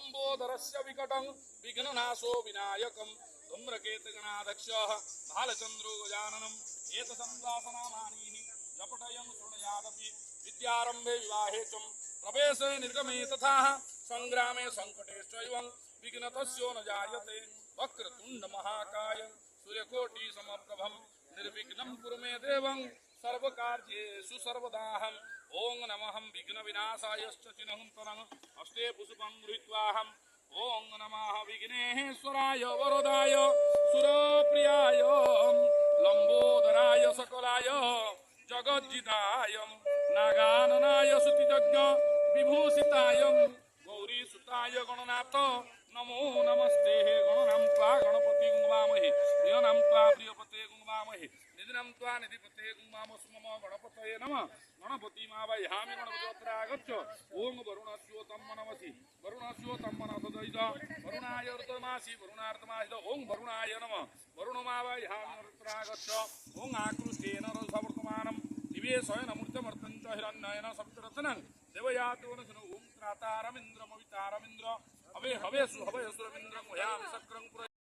लंबोदरस्य विकटं विघ्ननाशो विनायकं धूम्रकेतगणाध्यक्षः बालचन्द्रो गजाननम् एतसंदासनामानीः जपटयं शृणुयादपि विद्यारम्भे विवाहे च प्रवेशे निर्गमे तथा संग्रामे संकटेष्वैवं विघ्नतस्यो न जायते वक्रतुण्ड महाकाय सूर्यकोटि समप्रभं निर्विघ्नं कुरु मे देवं सर्वकार्येषु सर्वदाहम् ओं नमः विघ्न विनाशायश्च चिन्हं हस्ते पुष्पं गृहीत्वाहम् ओं नमः विघ्नेश्वराय वरदाय सुरप्रियाय लंबोदराय सकलाय जगज्जिताय नागाननाय स्तुतियज्ञ विभूषिताय गौरीसुताय गणनाथ नमो नमस्ते गणनां त्वा गणपति गुंवामहे प्रियनां त्वा प्रियपते गुंवामहे निधिनां त्वा निधिपते गुंवामः मम गणपतये नमः गणपति मावह्यामि गणपतिअत्र आगच्छ ओं वरुणस्योतं नमसि वरुणस्योतं मनसदैत वरुणाय ऋतमासि वरुणार्तमासि ओं वरुणाय नमः वरुणमावह्यामि अत्र आगच्छ ओं आकृष्टेन रसवर्तमानं निवेशयन मूर्तिमर्तं च हिरण्ययन सप्तरत्नं देवयातोनसनो ओं त्रातारमिन्द्रमवितारमिन्द्र हवे हवेषु हवयसुरमिन्द्रं वयामि शक्रं